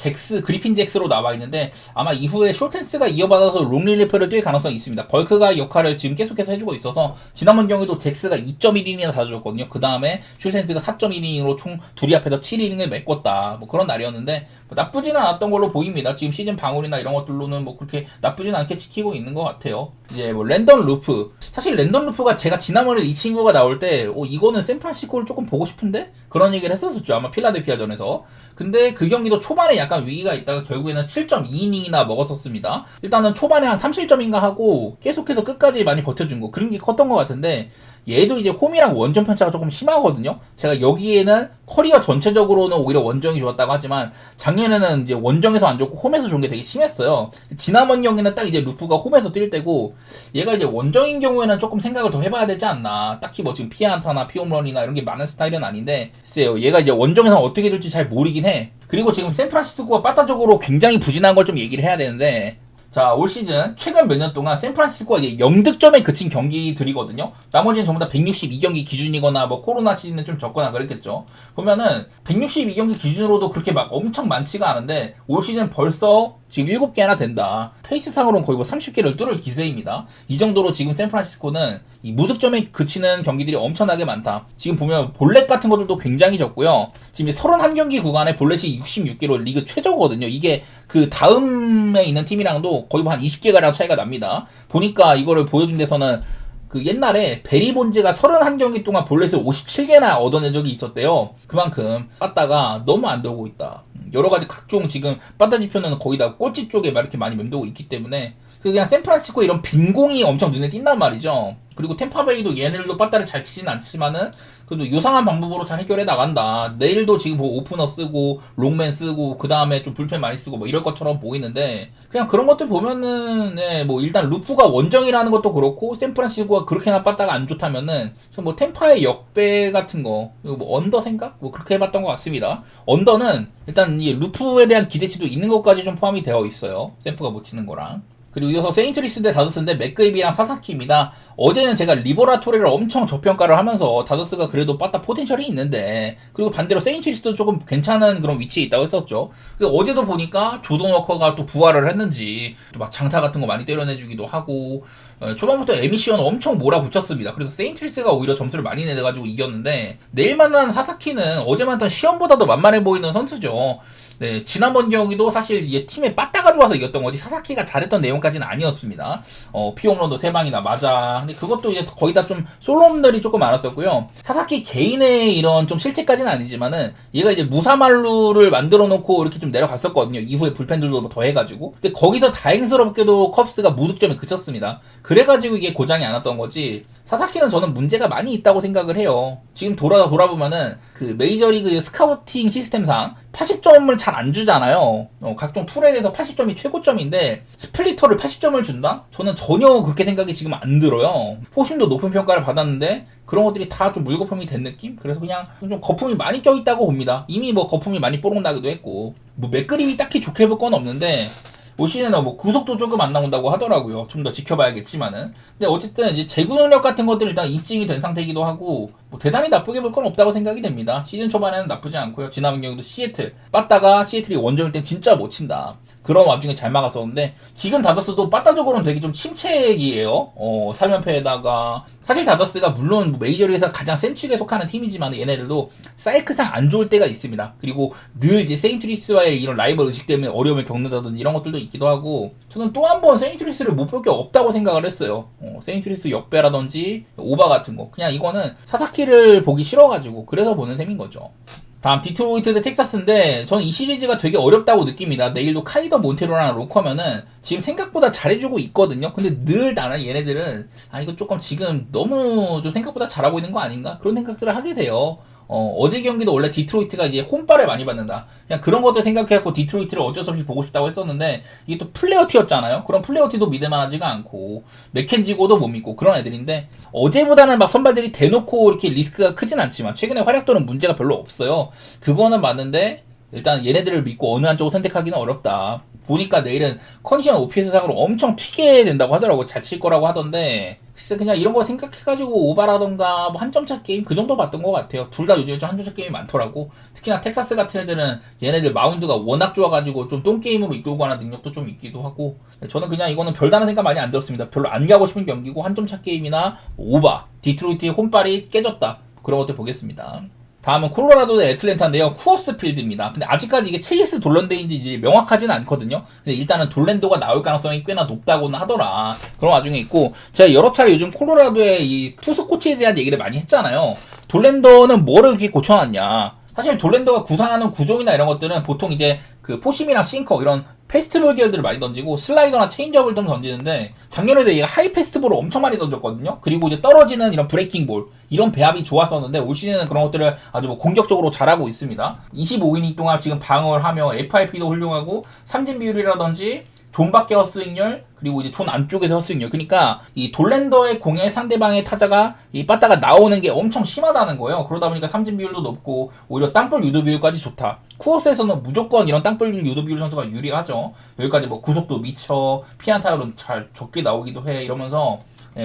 A: 그리핀 잭스로 나와 있는데 아마 이후에 숄텐스가 이어받아서 롱릴리프를 뛸 가능성이 있습니다. 벌크가 역할을 지금 계속해서 해주고 있어서 지난번 경기도 잭스가 2.1이닝이나 다 줬거든요. 그 다음에 숄텐스가 4.1이닝으로 총 둘이 앞에서 7이닝을 메꿨다. 뭐 그런 날이었는데 뭐 나쁘지는 않았던 걸로 보입니다. 지금 시즌 방울이나 이런 것들로는 뭐 그렇게 나쁘진 않게 지키고 있는 것 같아요. 이제 뭐 랜던 루프 사실 랜던 루프가 제가 지난번에 이 친구가 나올 때 이거는 샌프란시스코를 조금 보고 싶은데? 그런 얘기를 했었었죠. 아마 필라델피아전에서. 근데 그 경기도 초반에 약간 위기가 있다가 결국에는 7.2이닝이나 먹었었습니다. 일단은 초반에 한 3실점인가 하고 계속해서 끝까지 많이 버텨준 거 그런 게 컸던 것 같은데 얘도 이제 홈이랑 원정 편차가 조금 심하거든요. 제가 여기에는 커리어 전체적으로는 오히려 원정이 좋았다고 하지만 작년에는 이제 원정에서 안 좋고 홈에서 좋은 게 되게 심했어요. 지난번 경기는 딱 이제 루프가 홈에서 뛸 때고 얘가 이제 원정인 경우에는 조금 생각을 더 해봐야 되지 않나. 딱히 뭐 지금 피안타나 피홈런이나 이런 게 많은 스타일은 아닌데 글쎄요. 얘가 이제 원정에서 어떻게 될지 잘 모르긴 해. 그리고 지금 샌프란시스코가 빠따적으로 굉장히 부진한 걸 좀 얘기를 해야 되는데 자, 올 시즌 최근 몇 년 동안 샌프란시스코가 이제 0득점에 그친 경기들이거든요. 나머지는 전부 다 162경기 기준이거나 뭐 코로나 시즌에 좀 적거나 그랬겠죠. 보면은 162경기 기준으로도 그렇게 막 엄청 많지가 않은데 올 시즌 벌써 지금 7개나 된다. 페이스상으로는 거의 뭐 30개를 뚫을 기세입니다. 이 정도로 지금 샌프란시스코는 이 무득점에 그치는 경기들이 엄청나게 많다. 지금 보면 볼넷 같은 것들도 굉장히 적고요. 지금 31경기 구간에 볼넷이 66개로 리그 최저거든요. 이게 그 다음에 있는 팀이랑도 거의 한 20개가량 차이가 납니다. 보니까 이거를 보여준 데서는 그 옛날에 베리 본즈가 31경기 동안 볼넷을 57개나 얻어낸 적이 있었대요. 그만큼 빠따가 너무 안 되고 있다. 여러 가지 각종 지금 빠따 지표는 거의 다 꼴찌 쪽에 막 이렇게 많이 맴돌고 있기 때문에 그냥 샌프란시스코 이런 빈공이 엄청 눈에 띈단 말이죠. 그리고 템파베이도 얘네들도 빠따를 잘 치진 않지만은 그래도 요상한 방법으로 잘 해결해 나간다. 내일도 지금 뭐 오프너 쓰고 롱맨 쓰고 그 다음에 좀 불펜 많이 쓰고 뭐 이럴 것처럼 보이는데 그냥 그런 것들 보면은 네, 뭐 일단 루프가 원정이라는 것도 그렇고 샌프란시스코가 그렇게나 빠따가 안 좋다면은 뭐 템파의 역배 같은 거 이거 뭐 언더 생각 뭐 그렇게 해봤던 것 같습니다. 언더는 일단 이 루프에 대한 기대치도 있는 것까지 좀 포함이 되어 있어요. 샌프가 못 치는 거랑. 그리고 이어서 세인트리스 대 다저스인데 맥그입이랑 사사키입니다. 어제는 제가 리버라토리를 엄청 저평가를 하면서 다저스가 그래도 빠따 포텐셜이 있는데 그리고 반대로 세인트리스도 조금 괜찮은 그런 위치에 있다고 했었죠. 그리고 어제도 보니까 조던 워커가 또 부활을 했는지 또 막 장타 같은 거 많이 때려내주기도 하고 초반부터 에미시언 엄청 몰아붙였습니다. 그래서 세인트리스가 오히려 점수를 많이 내가지고 이겼는데 내일 만난 사사키는 어제 만났던 시험보다도 만만해 보이는 선수죠. 네, 지난번 경기도 사실 이게 팀에 빠따가 좋아서 이겼던 거지 사사키가 잘했던 내용까지는 아니었습니다. 피홈런도 3방이나 맞아. 근데 그것도 이제 거의 다 좀 솔로홈런들이 조금 많았었고요. 사사키 개인의 이런 좀 실책까지는 아니지만은 얘가 이제 무사말루를 만들어 놓고 이렇게 좀 내려갔었거든요. 이후에 불펜들도 더 해가지고. 근데 거기서 다행스럽게도 컵스가 무득점에 그쳤습니다. 그래가지고 이게 고장이 안 왔던 거지. 사사키는 저는 문제가 많이 있다고 생각을 해요. 지금 돌아보면은 그 메이저리그 스카우팅 시스템상 80점을 잘 안 주잖아요. 각종 툴에 대해서 80점이 최고점인데 스플리터를 80점을 준다? 저는 전혀 그렇게 생각이 지금 안 들어요. 포심도 높은 평가를 받았는데 그런 것들이 다 좀 물거품이 된 느낌? 그래서 그냥 좀 거품이 많이 껴있다고 봅니다. 이미 뭐 거품이 많이 뽀록 나기도 했고 뭐 맥그림이 딱히 좋게 볼 건 없는데 올 시즌에는 뭐 구속도 조금 안 나온다고 하더라고요. 좀 더 지켜봐야겠지만은. 근데 어쨌든 이제 제구 능력 같은 것들이 일단 입증이 된 상태이기도 하고 뭐 대단히 나쁘게 볼 건 없다고 생각이 됩니다. 시즌 초반에는 나쁘지 않고요. 지난 경기도 시애틀 빠따가 시애틀이 원정일 땐 진짜 못 친다. 그런 와중에 잘 막았었는데 지금 다저스도 빠따적으로는 되게 좀 침체기예요. 3연패에다가 사실 다저스가 물론 메이저리그에서 가장 센 축에 속하는 팀이지만 얘네들도 사이클상 안 좋을 때가 있습니다. 그리고 늘 이제 세인트루이스와의 이런 라이벌 의식 때문에 어려움을 겪는다든지 이런 것들도 있기도 하고 저는 또 한 번 세인트루이스를 못 볼 게 없다고 생각을 했어요. 세인트루이스 역배라든지 오바 같은 거 그냥 이거는 사사키를 보기 싫어가지고 그래서 보는 셈인 거죠. 다음 디트로이트 대 텍사스인데 저는 이 시리즈가 되게 어렵다고 느낍니다. 내일도 카이더 몬테로랑 로커면은 지금 생각보다 잘해주고 있거든요. 근데 늘 나는 얘네들은 이거 조금 지금 너무 좀 생각보다 잘하고 있는 거 아닌가? 그런 생각들을 하게 돼요. 어제 경기도 원래 디트로이트가 이제 홈발을 많이 받는다. 그냥 그런 것들 생각해갖고 디트로이트를 어쩔 수 없이 보고 싶다고 했었는데 이게 또 플레어티였잖아요. 그런 플레어티도 믿을만하지가 않고 맥켄지고도 못 믿고 그런 애들인데 어제보다는 막 선발들이 대놓고 이렇게 리스크가 크진 않지만 최근에 활약도는 문제가 별로 없어요. 그거는 맞는데 일단 얘네들을 믿고 어느 한쪽을 선택하기는 어렵다. 보니까 내일은 컨디션 OPS상으로 엄청 튀게 된다고 하더라고. 잘 칠 거라고 하던데 글쎄 그냥 이런 거 생각해가지고 오바라던가 뭐 한 점차 게임 그 정도 봤던 것 같아요. 둘 다 요즘에 좀 한 점차 게임이 많더라고. 특히나 텍사스 같은 애들은 얘네들 마운드가 워낙 좋아가지고 좀 똥게임으로 이끌고 가는 능력도 좀 있기도 하고 저는 그냥 이거는 별다른 생각 많이 안 들었습니다. 별로 안 가고 싶은 경기고 한 점차 게임이나 뭐 오바 디트로이트의 홈발이 깨졌다 그런 것들 보겠습니다. 다음은 콜로라도 대 애틀랜타인데요. 쿠어스 필드입니다. 근데 아직까지 이게 체이스 돌런드인지 명확하지는 않거든요. 근데 일단은 돌랜도가 나올 가능성이 꽤나 높다고는 하더라. 그런 와중에 있고 제가 여러 차례 요즘 콜로라도의 이 투수 코치에 대한 얘기를 많이 했잖아요. 돌랜도는 뭐를 이렇게 고쳐놨냐. 사실 돌랜도가 구상하는 구종이나 이런 것들은 보통 이제 그 포심이랑 싱커 이런 패스트볼 계열들을 많이 던지고 슬라이더나 체인지업을 좀 던지는데 작년에도 얘가 하이 패스트볼을 엄청 많이 던졌거든요. 그리고 이제 떨어지는 이런 브레이킹볼 이런 배합이 좋았었는데 올 시즌에는 그런 것들을 아주 뭐 공격적으로 잘하고 있습니다. 25이닝 동안 지금 방어를 하며 FIP도 훌륭하고 삼진 비율이라든지 존 밖의 헛스윙률 그리고 이제 존 안쪽에서 헛스윙률 그러니까 이 돌랜더의 공에 상대방의 타자가 이 빠따가 나오는 게 엄청 심하다는 거예요. 그러다 보니까 삼진 비율도 높고 오히려 땅볼 유도 비율까지 좋다. 쿠어스에서는 무조건 이런 땅볼 유도 비율 선수가 유리하죠. 여기까지 뭐 구속도 미쳐 피안타율은 잘 적게 나오기도 해 이러면서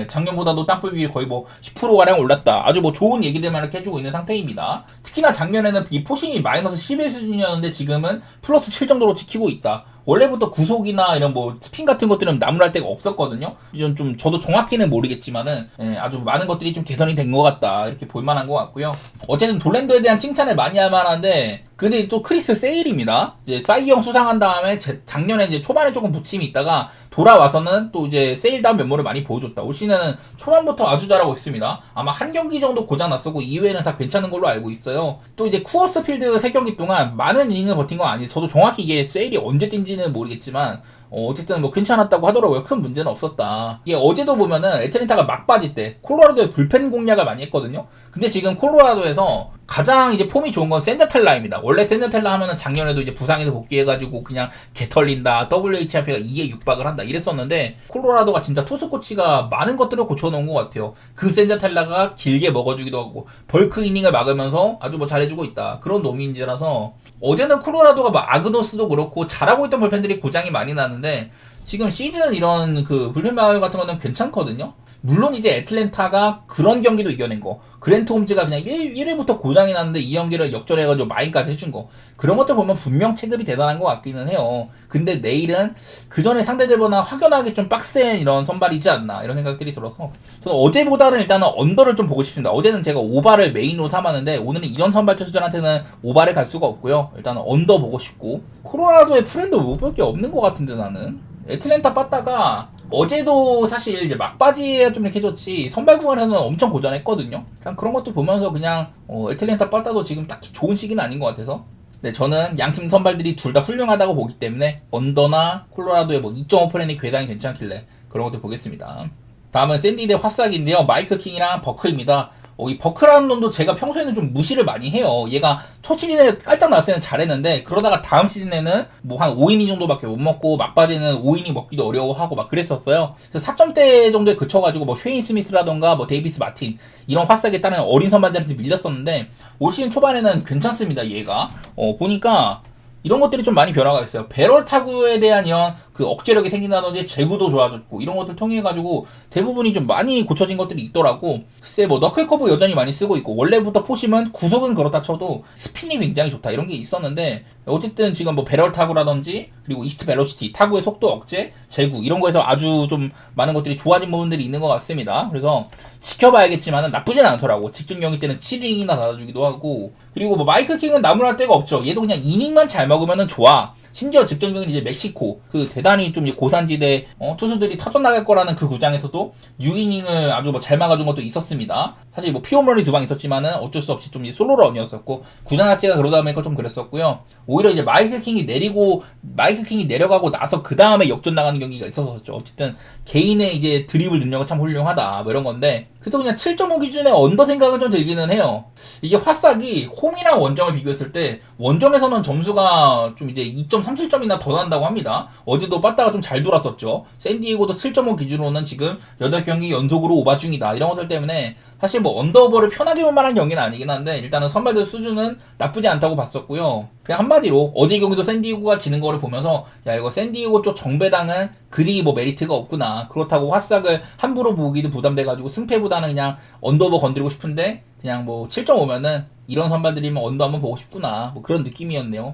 A: 작년보다도 땅볼 비율이 거의 뭐 10%가량 올랐다. 아주 뭐 좋은 얘기들만 이렇게 해주고 있는 상태입니다. 특히나 작년에는 이 포싱이 마이너스 11 수준이었는데 지금은 플러스 7 정도로 지키고 있다. 원래부터 구속이나 이런 뭐 스핀 같은 것들은 나무랄 데가 없었거든요. 이건 좀 저도 정확히는 모르겠지만은 아주 많은 것들이 좀 개선이 된 것 같다 이렇게 볼만한 것 같고요. 어쨌든 돌랜도에 대한 칭찬을 많이 할 만한데 근데 또 크리스 세일입니다. 이제 사이형 수상한 다음에 작년에 이제 초반에 조금 부침이 있다가 돌아와서는 또 이제 세일다운 면모를 많이 보여줬다. 올 시즌은 초반부터 아주 잘하고 있습니다. 아마 한 경기 정도 고장 났었고 이외에는 다 괜찮은 걸로 알고 있어요. 또 이제 쿠어스 필드 3경기 동안 많은 이닝을 버틴 건 아니에요. 저도 정확히 이게 세일이 언제 뛴지는 모르겠지만 어쨌든 뭐 괜찮았다고 하더라고요. 큰 문제는 없었다. 이게 어제도 보면은 애틀랜타가 막바지 때 콜로라도에 불펜 공략을 많이 했거든요. 근데 지금 콜로라도에서 가장 이제 폼이 좋은 건 샌드텔라입니다. 원래 샌드텔라 하면은 작년에도 이제 부상에서 복귀해가지고 그냥 개 털린다, WHIP가 2에 육박을 한다 이랬었는데 콜로라도가 진짜 투수 코치가 많은 것들을 고쳐놓은 것 같아요. 그 샌드텔라가 길게 먹어주기도 하고 벌크 이닝을 막으면서 아주 뭐 잘해주고 있다. 그런 놈인지라서 어제는 콜로라도가 뭐 아그노스도 그렇고 잘하고 있던 불펜들이 고장이 많이 나는데 지금 시즌 이런 그 불펜 마을 같은 거는 괜찮거든요. 물론 이제 애틀랜타가 그런 경기도 이겨낸 거, 그랜트 홈즈가 그냥 1회부터 고장이 났는데 이 경기를 역전해가지고 마인까지 해준 거, 그런 것들 보면 분명 체급이 대단한 것 같기는 해요. 근데 내일은 그 전에 상대들보다 확연하게 좀 빡센 이런 선발이지 않나 이런 생각들이 들어서 저는 어제보다는 일단은 언더를 좀 보고 싶습니다. 어제는 제가 오바를 메인으로 삼았는데 오늘은 이런 선발 투수들한테는 오바를 갈 수가 없고요. 일단은 언더 보고 싶고 콜로라도의 프렌드 못 볼 게 없는 것 같은데 나는 애틀랜타 빠따가 어제도 사실 이제 막바지에 좀 이렇게 해줬지 선발 구간에서는 엄청 고전했거든요. 그냥 그런 것도 보면서 그냥 애틀랜타 빠따도 지금 딱히 좋은 시기는 아닌 것 같아서 네, 저는 양팀 선발들이 둘 다 훌륭하다고 보기 때문에 언더나 콜로라도의 뭐 2.5 프렌이 굉장히 괜찮길래 그런 것들 보겠습니다. 다음은 샌디 대 화싹인데요. 마이크 킹이랑 버크입니다. 이 버크라는 놈도 제가 평소에는 좀 무시를 많이 해요. 얘가 첫 시즌에 깔짝 나왔을 때는 잘했는데 그러다가 다음 시즌에는 뭐 한 5이닝 정도밖에 못 먹고 막바지는 5이닝 먹기도 어려워하고 막 그랬었어요. 그래서 4점대 정도에 그쳐가지고 뭐 쉐인 스미스라던가 뭐 데이비스 마틴 이런 화싹에 따른 어린 선발들한테 밀렸었는데 올 시즌 초반에는 괜찮습니다. 얘가 보니까 이런 것들이 좀 많이 변화가 있어요. 배럴 타구에 대한 이런 그 억제력이 생긴다든지 제구도 좋아졌고 이런 것들 통해 가지고 대부분이 좀 많이 고쳐진 것들이 있더라고. 글쎄 뭐 너클 커브 여전히 많이 쓰고 있고 원래부터 포심은 구속은 그렇다 쳐도 스핀이 굉장히 좋다 이런 게 있었는데 어쨌든 지금 뭐 배럴 타구라든지 그리고 이스트 벨로시티 타구의 속도 억제 제구 이런 거에서 아주 좀 많은 것들이 좋아진 부분들이 있는 것 같습니다. 그래서 지켜봐야겠지만은 나쁘진 않더라고. 직전 경기 때는 7이닝이나 받아주기도 하고 그리고 뭐 마이크 킹은 나무랄 데가 없죠. 얘도 그냥 이닝만 잘 먹으면은 좋아. 심지어 직전 경기는 이제 멕시코 그 대단히 좀 고산지대 투수들이 터져 나갈 거라는 그 구장에서도 6이닝을 아주 뭐 잘 막아준 것도 있었습니다. 사실 뭐 피홈런이 2방 있었지만은 어쩔 수 없이 좀 솔로런이었었고 구장 자체가 그러다 보니까 좀 그랬었고요. 오히려 이제 마이크 킹이 내려가고 나서 그 다음에 역전 나가는 경기가 있었었죠. 어쨌든 개인의 이제 드리블 능력은 참 훌륭하다 뭐 이런 건데 그래서 그냥 7.5 기준에 언더 생각은 좀 들기는 해요. 이게 화싹이 홈이랑 원정을 비교했을 때 원정에서는 점수가 좀 이제 2.37점이나 더 난다고 합니다. 어제도 빠따가 좀 잘 돌았었죠. 샌디에고도 7.5 기준으로는 지금 8경기 연속으로 오바 중이다. 이런 것들 때문에 사실 뭐 언더오버를 편하게 볼 만한 경기는 아니긴 한데 일단은 선발들 수준은 나쁘지 않다고 봤었고요. 그냥 한마디로 어제 경기도 샌디에고가 지는 거를 보면서 야 이거 샌디에고 쪽 정배당은 그리 뭐 메리트가 없구나. 그렇다고 화싹을 함부로 보기도 부담돼가지고 승패보다는 그냥 언더오버 건드리고 싶은데 그냥 뭐 7.5면은 이런 선발들이면 언더 한번 보고 싶구나 뭐 그런 느낌이었네요.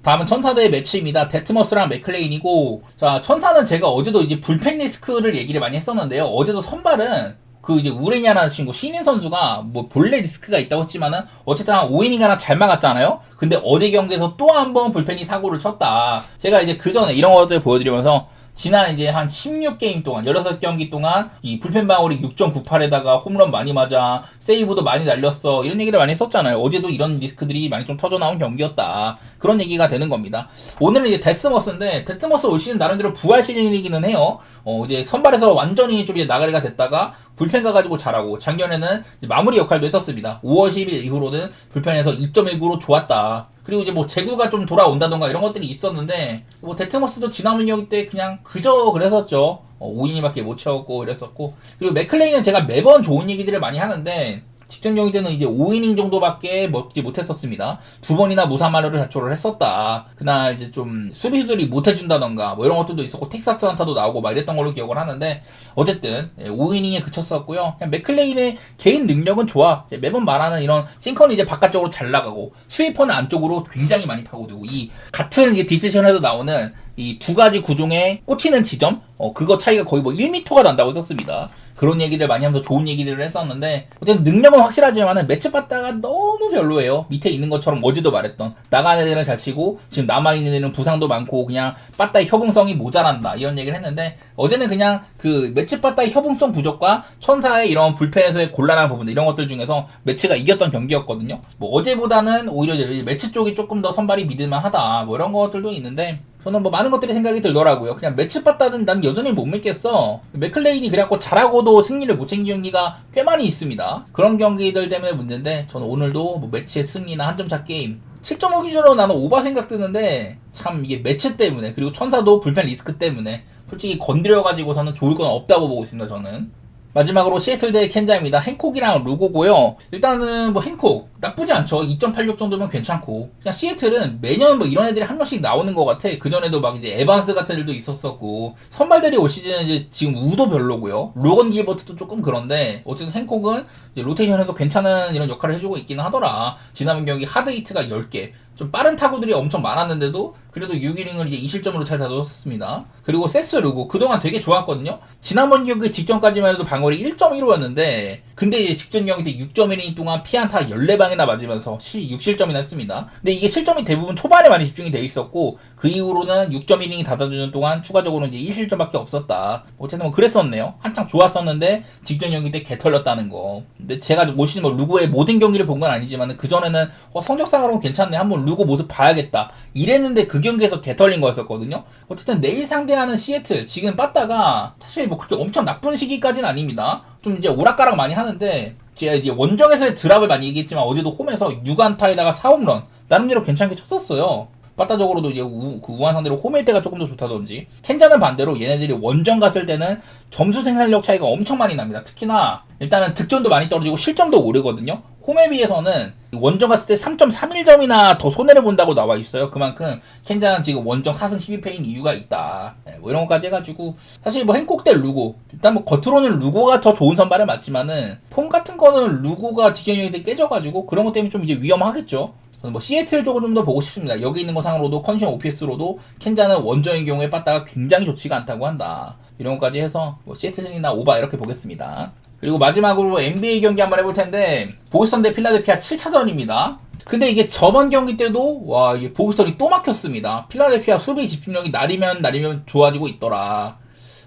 A: 다음은 천사대의 매치입니다. 데트머스랑 맥클레인이고 자 천사는 제가 어제도 이제 불펜 리스크를 얘기를 많이 했었는데요. 어제도 선발은 그 이제 우레냐라는 친구 신인 선수가 뭐 본래 리스크가 있다고 했지만은 어쨌든 한 5이닝 하나 잘 막았잖아요. 근데 어제 경기에서 또 한 번 불펜이 사고를 쳤다. 제가 이제 그 전에 이런 것들 보여드리면서 지난 이제 한 16게임 동안 16경기 동안 이 불펜 방울이 6.98에다가 홈런 많이 맞아 세이브도 많이 날렸어 이런 얘기를 많이 했었잖아요. 어제도 이런 리스크들이 많이 좀 터져나온 경기였다 그런 얘기가 되는 겁니다. 오늘은 이제 데스머스인데 데스머스 올 시즌 나름대로 부활 시즌이기는 해요. 이제 선발에서 완전히 좀 이제 나가리가 됐다가 불펜 가가지고 잘하고 작년에는 마무리 역할도 했었습니다. 5월 10일 이후로는 불펜에서 2.19로 좋았다. 그리고 이제 뭐 제구가 좀 돌아온다던가 이런 것들이 있었는데 뭐 데트머스도 지난번 경기 때 그냥 그저 그랬었죠. 5이닝밖에 못 채웠고 이랬었고 그리고 맥클레인은 제가 매번 좋은 얘기들을 많이 하는데 직전 경기 때는 이제 5이닝 정도밖에 먹지 못했었습니다. 2번이나 무사마루를 자초를 했었다. 그날 이제 좀 수비수들이 못해준다던가 뭐 이런 것들도 있었고 텍사스 안타도 나오고 막 이랬던 걸로 기억을 하는데 어쨌든 5이닝에 그쳤었고요. 그냥 맥클레인의 개인 능력은 좋아. 이제 매번 말하는 이런 싱커는 이제 바깥쪽으로 잘 나가고 스위퍼는 안쪽으로 굉장히 많이 파고들고 이 같은 이제 디스션에도 나오는 이 두 가지 구종에 꽂히는 지점 그거 차이가 거의 뭐 1m가 난다고 썼습니다. 그런 얘기들 많이 하면서 좋은 얘기들을 했었는데 어쨌든 능력은 확실하지만은 매치 빠따가 너무 별로예요. 밑에 있는 것처럼 어제도 말했던 나가는 애들은 잘 치고 지금 남아있는 애들은 부상도 많고 그냥 빠따의 협응성이 모자란다 이런 얘기를 했는데 어제는 그냥 그 매치 빠따의 협응성 부족과 천사의 이런 불펜에서의 곤란한 부분들 이런 것들 중에서 매치가 이겼던 경기였거든요. 뭐 어제보다는 오히려 매치 쪽이 조금 더 선발이 믿을만하다 뭐 이런 것들도 있는데 저는 뭐 많은 것들이 생각이 들더라고요. 그냥 매치 빠따는 난 여전히 못 믿겠어. 맥클레인이 그래갖고 잘하고도 승리를 못 챙긴 경기가 꽤 많이 있습니다. 그런 경기들 때문에 문제인데 저는 오늘도 뭐 매치의 승리나 한 점차 게임 7.5 기준으로 나는 오바 생각 드는데 참 이게 매치 때문에 그리고 천사도 불펜 리스크 때문에 솔직히 건드려가지고서는 좋을 건 없다고 보고 있습니다. 저는. 마지막으로 시애틀 대 켄자입니다. 행콕이랑 루고고요. 일단은 뭐 행콕 나쁘지 않죠. 2.86 정도면 괜찮고 그냥 시애틀은 매년 뭐 이런 애들이 한 명씩 나오는 것 같아. 그전에도 막 이제 에반스 같은 애들도 있었었고 선발들이 올 시즌은 이제 지금 우도 별로고요. 로건 길버트도 조금 그런데 어쨌든 행콕은 이제 로테이션에서 괜찮은 이런 역할을 해주고 있기는 하더라. 지난 경기 하드히트가 10개 좀 빠른 타구들이 엄청 많았는데도 그래도 6이닝을 이제 2실점으로 잘 다뤄줬습니다. 그리고 세스 루고 그동안 되게 좋았거든요. 지난번 경기 직전까지만 해도 방어율이 1.15였는데 근데 이제 직전 경기 때 6.1이닝 동안 피안타 14방이나 맞으면서 6실점이나 했습니다. 근데 이게 실점이 대부분 초반에 많이 집중이 돼 있었고 그 이후로는 6.1이닝 닫아주는 동안 추가적으로 이제 1실점밖에 없었다. 어쨌든 뭐 그랬었네요. 한창 좋았었는데 직전 경기 때 개 털렸다는 거. 근데 제가 올 시즌 뭐 루고의 모든 경기를 본 건 아니지만 그전에는 성적상으로는 괜찮네. 한번 루고 모습 봐야겠다. 이랬는데 그 경기에서 개 털린 거였었거든요. 어쨌든 내일 상대하는 시애틀 지금 빠따가 사실 뭐 그렇게 엄청 나쁜 시기까지는 아닙니다. 좀 이제 오락가락 많이 하는데 제가 이제 원정에서의 드랍을 많이 얘기했지만 어제도 홈에서 6안타에다가 4홈런 나름대로 괜찮게 쳤었어요. 빠따적으로도 이제 우한 상대로 홈일 때가 조금 더 좋다든지 켄자는 반대로 얘네들이 원정 갔을 때는 점수 생산력 차이가 엄청 많이 납니다. 특히나 일단은 득점도 많이 떨어지고 실점도 오르거든요. 홈에 비해서는 원정 갔을 때 3.31점이나 더 손해를 본다고 나와 있어요. 그만큼 켄자는 지금 원정 4승 12패인 이유가 있다. 뭐 이런 것까지 해가지고 사실 뭐 행콕 대 루고 일단 뭐 겉으로는 루고가 더 좋은 선발은 맞지만은 폼 같은 거는 루고가 직전형이 돼 깨져가지고 그런 것 때문에 좀 이제 위험하겠죠. 저는 뭐 시애틀 쪽을 좀 더 보고 싶습니다. 여기 있는 거 상으로도 컨디션 OPS로도 켄자는 원정의 경우에 빠따가 굉장히 좋지가 않다고 한다. 이런 것까지 해서 뭐 시애틀 승이나 오바 이렇게 보겠습니다. 그리고 마지막으로 NBA 경기 한번 해볼 텐데 보스턴 대 필라델피아 7차전입니다. 근데 이게 저번 경기 때도 와 이게 보스턴이 또 막혔습니다. 필라델피아 수비 집중력이 날이면 좋아지고 있더라.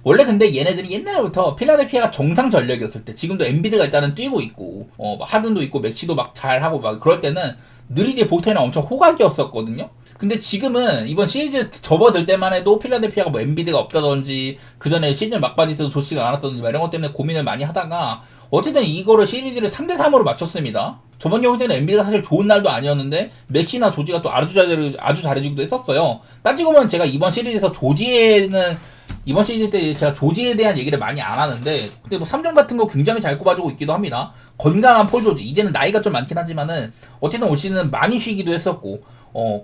A: 원래 근데 얘네들이 옛날부터 필라델피아가 정상 전력이었을 때 지금도 엔비드가 일단은 뛰고 있고 하든도 있고 맥시도 막 잘하고 막 그럴 때는 늘 이제 보스턴이랑 엄청 호각이었었거든요. 근데 지금은 이번 시리즈 접어들 때만 해도 필라델피아가 뭐 엔비드가 없다든지 그 전에 시즌 막바지 때도 좋지가 않았다든지 이런 것 때문에 고민을 많이 하다가 어쨌든 이거를 시리즈를 3대3으로 맞췄습니다. 저번 경기 때는 엔비드가 사실 좋은 날도 아니었는데 맥시나 조지가 또 아주 잘해주기도 했었어요. 따지고 보면 제가 이번 시리즈에서 이번 시리즈 때 제가 조지에 대한 얘기를 많이 안 하는데 근데 뭐 3점 같은 거 굉장히 잘 꼽아주고 있기도 합니다. 건강한 폴 조지 이제는 나이가 좀 많긴 하지만은 어쨌든 올 시즌은 많이 쉬기도 했었고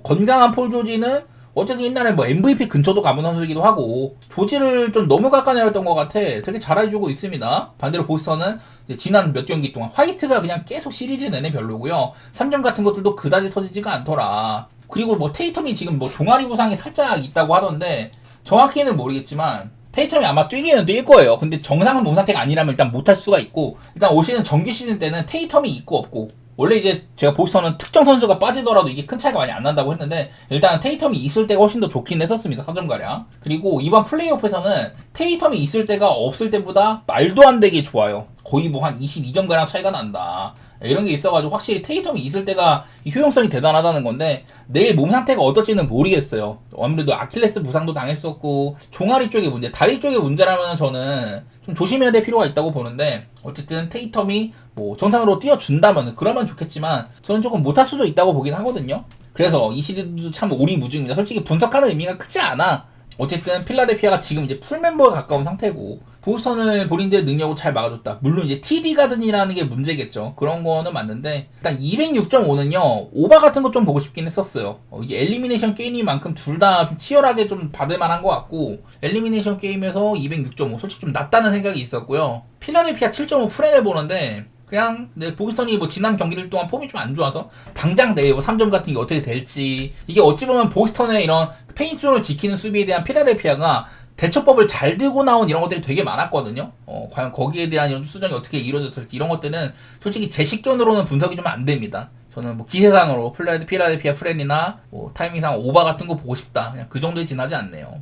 A: 건강한 폴 조지는 어쨌든 옛날에 뭐 MVP 근처도 가본 선수이기도 하고 조지를 좀 너무 깎아내렸던 것 같아. 되게 잘해주고 있습니다. 반대로 보스턴은 지난 몇 경기 동안 화이트가 그냥 계속 시리즈 내내 별로고요. 3점 같은 것들도 그다지 터지지가 않더라. 그리고 뭐 테이텀이 지금 뭐 종아리 부상이 살짝 있다고 하던데 정확히는 모르겠지만 테이텀이 아마 뛰기는 뛸 거예요. 근데 정상은 몸 상태가 아니라면 일단 못할 수가 있고 일단 올 시즌 정규 시즌 때는 테이텀이 있고 없고 원래 이제 제가 보스턴은 특정 선수가 빠지더라도 이게 큰 차이가 많이 안 난다고 했는데 일단 테이텀이 있을 때가 훨씬 더 좋긴 했었습니다. 4점가량. 그리고 이번 플레이오프에서는 테이텀이 있을 때가 없을 때보다 말도 안 되게 좋아요. 거의 뭐 한 22점가량 차이가 난다. 이런 게 있어가지고 확실히 테이텀이 있을 때가 효용성이 대단하다는 건데 내일 몸 상태가 어떨지는 모르겠어요. 아무래도 아킬레스 부상도 당했었고 종아리 쪽의 문제, 다리 쪽의 문제라면 저는 좀 조심해야 될 필요가 있다고 보는데 어쨌든 테이텀이 뭐 정상으로 뛰어준다면 그러면 좋겠지만 저는 조금 못할 수도 있다고 보긴 하거든요. 그래서 이 시리즈도 참 오리무중입니다. 솔직히 분석하는 의미가 크지 않아. 어쨌든 필라델피아가 지금 이제 풀멤버에 가까운 상태고 보스턴을 본인들의 능력으로 잘 막아줬다. 물론 이제 TD 가든이라는 게 문제겠죠. 그런 거는 맞는데 일단 206.5는요 오바 같은 거 좀 보고 싶긴 했었어요. 이게 엘리미네이션 게임이만큼 둘 다 치열하게 좀 받을 만한 것 같고 엘리미네이션 게임에서 206.5 솔직히 좀 낮다는 생각이 있었고요. 필라델피아 7.5 프렌을 보는데 그냥 보스턴이 뭐 지난 경기들 동안 폼이 좀 안 좋아서 당장 내일 뭐 3점 같은 게 어떻게 될지 이게 어찌 보면 보스턴의 이런 페인트존을 지키는 수비에 대한 필라델피아가 대처법을 잘 들고 나온 이런 것들이 되게 많았거든요. 과연 거기에 대한 이런 수정이 어떻게 이루어졌을지 이런 것들은 솔직히 제 식견으로는 분석이 좀 안 됩니다. 저는 뭐 기세상으로 필라델피아 프렌이나 뭐 타이밍상 오바 같은 거 보고 싶다. 그냥 그 정도에 지나지 않네요.